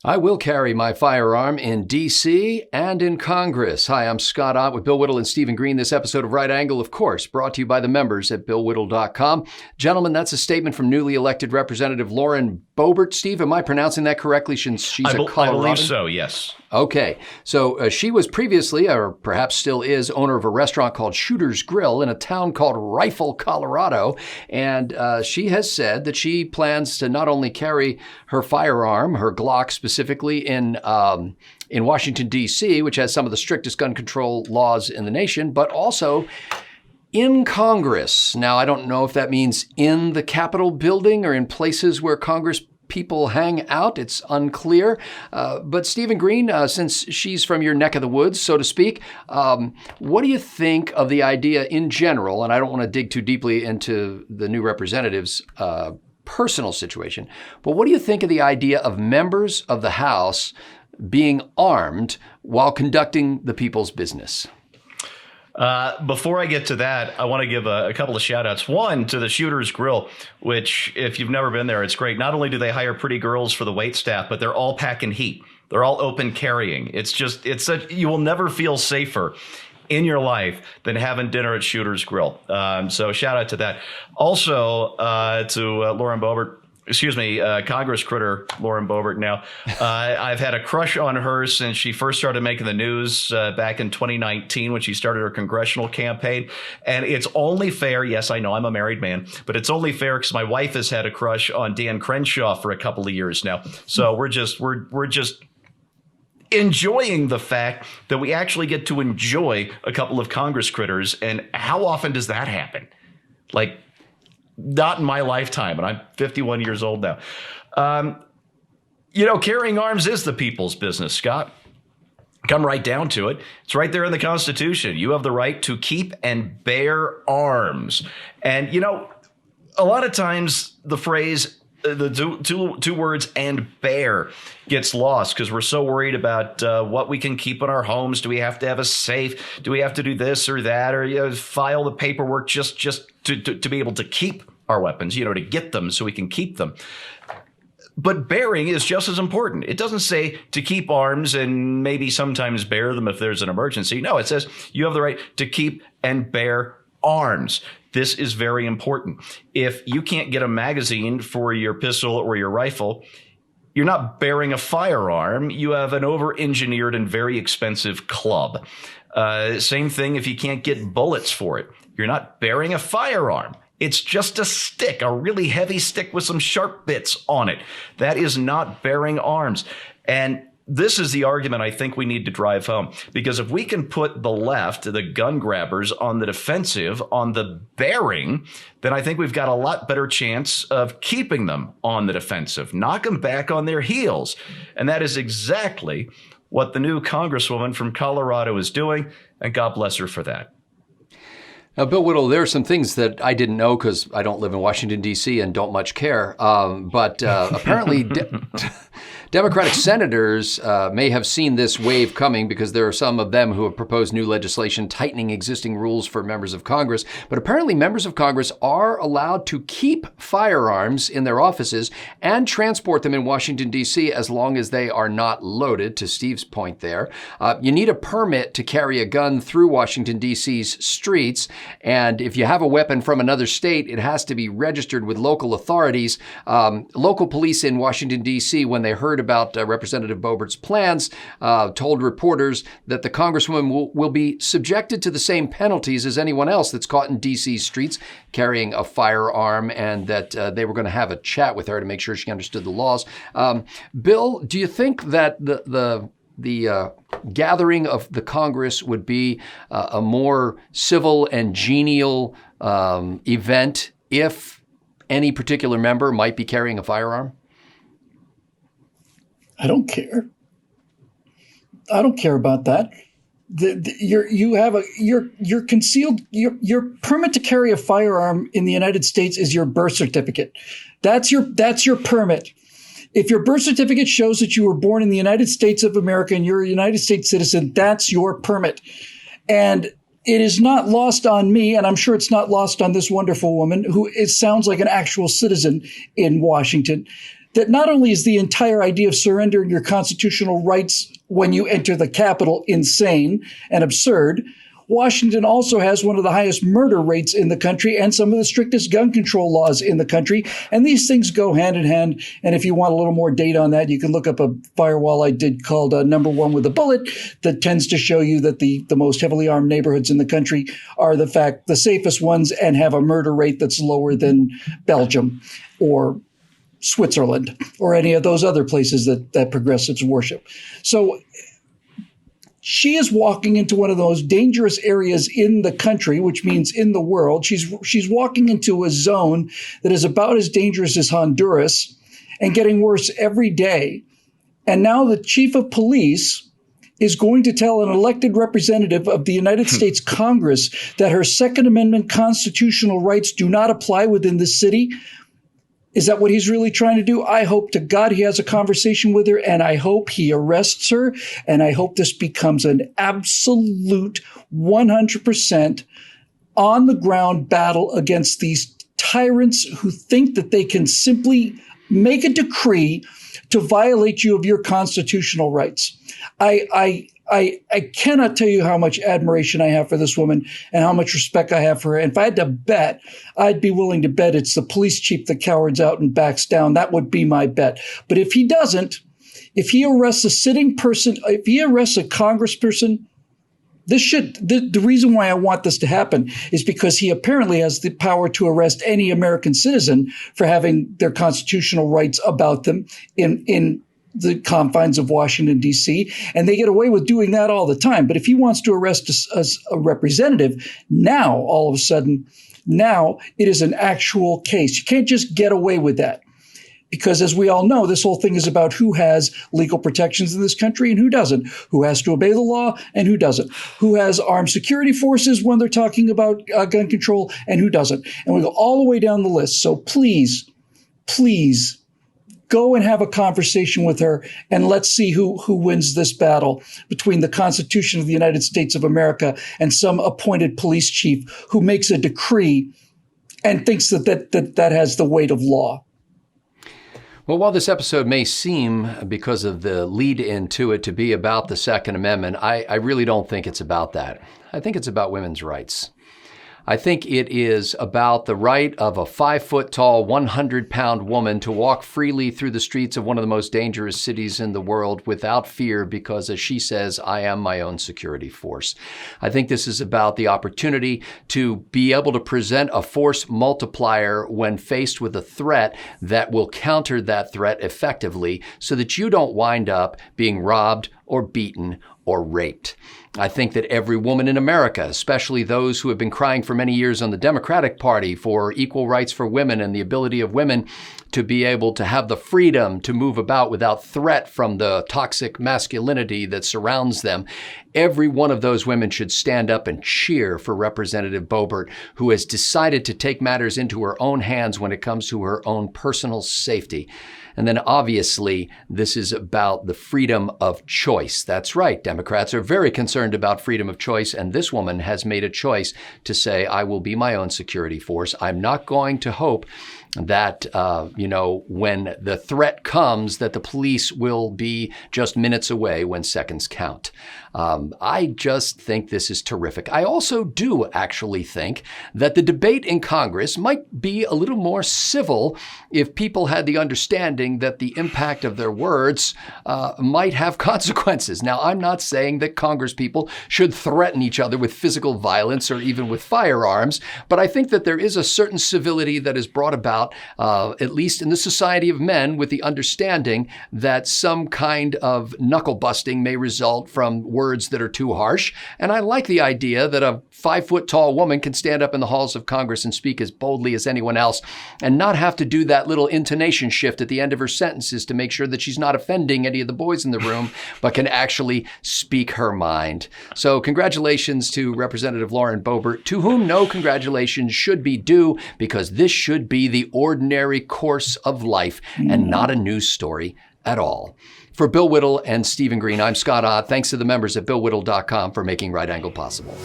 I will carry my firearm in D.C. and in Congress. Hi, I'm Scott Ott with Bill Whittle and Stephen Green. This episode of Right Angle, of course, brought to you by the members at BillWhittle.com. Gentlemen, that's a statement from newly elected Representative Lauren Boebert. Steve, am I pronouncing that correctly since she's a Coloradan? I believe so, yes. Okay, so she was previously, or perhaps still is, owner of a restaurant called Shooter's Grill in a town called Whittle, Colorado. And she has said that she plans to not only carry her firearm, her Glock specifically, in Washington, D.C., which has some of the strictest gun control laws in the nation, but also in Congress. Now, I don't know if that means in the Capitol building or in places where Congress people hang out. It's unclear. But Stephen Green, since she's from your neck of the woods, so to speak, what do you think of the idea in general? And I don't want to dig too deeply into the new representative's personal situation, but what do you think of the idea of members of the House being armed while conducting the people's business? Before I get to that, I want to give a couple of shout outs. One, to the Shooter's Grill, which if you've never been there, it's great. Not only do they hire pretty girls for the wait staff, but they're all packing heat. They're all open carrying. You will never feel safer in your life than having dinner at Shooter's Grill. So shout out to that. Also, to Lauren Boebert. Congress critter Lauren Boebert now. I've had a crush on her since she first started making the news back in 2019 when she started her congressional campaign. And it's only fair. Yes, I know I'm a married man, but it's only fair because my wife has had a crush on Dan Crenshaw for a couple of years now. So we're just enjoying the fact that we actually get to enjoy a couple of Congress critters. And how often does that happen? Like, not in my lifetime, and I'm 51 years old now. Carrying arms is the people's business, Scott. Come right down to it. It's right there in the Constitution. You have the right to keep and bear arms. And, a lot of times the phrase, the two words, and bear, gets lost because we're so worried about what we can keep in our homes. Do we have to have a safe? Do we have to do this or that? Or file the paperwork just to be able to keep our weapons, to get them so we can keep them. But bearing is just as important. It doesn't say to keep arms and maybe sometimes bear them if there's an emergency. No, it says you have the right to keep and bear arms. This is very important. If you can't get a magazine for your pistol or your rifle, you're not bearing a firearm. You have an over-engineered and very expensive club. Same thing if you can't get bullets for it. You're not bearing a firearm. It's just a stick, a really heavy stick with some sharp bits on it. That is not bearing arms. And this is the argument I think we need to drive home. Because if we can put the left, the gun grabbers, on the defensive, on the bearing, then I think we've got a lot better chance of keeping them on the defensive. Knock them back on their heels. And that is exactly what the new Congresswoman from Colorado is doing. And God bless her for that. Now, Bill Whittle, there are some things that I didn't know because I don't live in Washington, D.C. and don't much care. But apparently Democratic senators may have seen this wave coming because there are some of them who have proposed new legislation tightening existing rules for members of Congress. But apparently members of Congress are allowed to keep firearms in their offices and transport them in Washington, D.C. as long as they are not loaded, to Steve's point there. You need a permit to carry a gun through Washington, D.C.'s streets. And if you have a weapon from another state, it has to be registered with local authorities. Local police in Washington, D.C., when they heard about Representative Boebert's plans, told reporters that the Congresswoman will be subjected to the same penalties as anyone else that's caught in D.C. streets carrying a firearm, and that they were going to have a chat with her to make sure she understood the laws. Bill, do you think that the gathering of the Congress would be a more civil and genial event if any particular member might be carrying a firearm? I don't care. I don't care about that. Your concealed your permit to carry a firearm in the United States is your birth certificate. That's your permit. If your birth certificate shows that you were born in the United States of America and you're a United States citizen, that's your permit. And it is not lost on me, and I'm sure it's not lost on this wonderful woman who sounds like an actual citizen in Washington, that not only is the entire idea of surrendering your constitutional rights when you enter the Capitol insane and absurd, Washington also has one of the highest murder rates in the country and some of the strictest gun control laws in the country. And these things go hand in hand. And if you want a little more data on that, you can look up a firewall I did called Number One with a Bullet that tends to show you that the most heavily armed neighborhoods in the country are the safest ones and have a murder rate that's lower than Belgium or Switzerland or any of those other places that progressives worship. So she is walking into one of those dangerous areas in the country, which means in the world. She's walking into a zone that is about as dangerous as Honduras and getting worse every day. And now the chief of police is going to tell an elected representative of the United States Congress that her Second Amendment constitutional rights do not apply within the city. Is that what he's really trying to do? I hope to God he has a conversation with her, and I hope he arrests her, and I hope this becomes an absolute 100% on-the-ground battle against these tyrants who think that they can simply make a decree to violate you of your constitutional rights. I cannot tell you how much admiration I have for this woman and how much respect I have for her. And if I had to bet, I'd be willing to bet it's the police chief that cowers out and backs down. That would be my bet. But if he doesn't, if he arrests a sitting person, if he arrests a congressperson, the reason why I want this to happen is because he apparently has the power to arrest any American citizen for having their constitutional rights about them in the confines of Washington, D.C., and they get away with doing that all the time. But if he wants to arrest a representative, now, all of a sudden, now it is an actual case. You can't just get away with that. Because as we all know, this whole thing is about who has legal protections in this country and who doesn't, who has to obey the law and who doesn't, who has armed security forces when they're talking about gun control and who doesn't. And we go all the way down the list. So please, go and have a conversation with her, and let's see who wins this battle between the Constitution of the United States of America and some appointed police chief who makes a decree and thinks that has the weight of law. Well, while this episode may seem, because of the lead into it, to be about the Second Amendment, I really don't think it's about that. I think it's about women's rights. I think it is about the right of a 5-foot-tall, 100-pound woman to walk freely through the streets of one of the most dangerous cities in the world without fear because, as she says, I am my own security force. I think this is about the opportunity to be able to present a force multiplier when faced with a threat that will counter that threat effectively so that you don't wind up being robbed or beaten or raped. I think that every woman in America, especially those who have been crying for many years on the Democratic Party for equal rights for women and the ability of women to be able to have the freedom to move about without threat from the toxic masculinity that surrounds them, every one of those women should stand up and cheer for Representative Boebert, who has decided to take matters into her own hands when it comes to her own personal safety. And then obviously, this is about the freedom of choice. That's right. Democrats are very concerned about freedom of choice. And this woman has made a choice to say, I will be my own security force. I'm not going to hope that, when the threat comes, that the police will be just minutes away when seconds count. I just think this is terrific. I also do actually think that the debate in Congress might be a little more civil if people had the understanding that the impact of their words might have consequences. Now, I'm not saying that Congress people should threaten each other with physical violence or even with firearms, but I think that there is a certain civility that is brought about, at least in the society of men, with the understanding that some kind of knuckle busting may result from words that are too harsh. And I like the idea that a 5-foot-tall woman can stand up in the halls of Congress and speak as boldly as anyone else and not have to do that little intonation shift at the end of her sentences to make sure that she's not offending any of the boys in the room, but can actually speak her mind. So congratulations to Representative Lauren Boebert, to whom no congratulations should be due, because this should be the ordinary course of life and not a news story at all. For Bill Whittle and Stephen Green, I'm Scott Ott. Thanks to the members at BillWhittle.com for making Right Angle possible.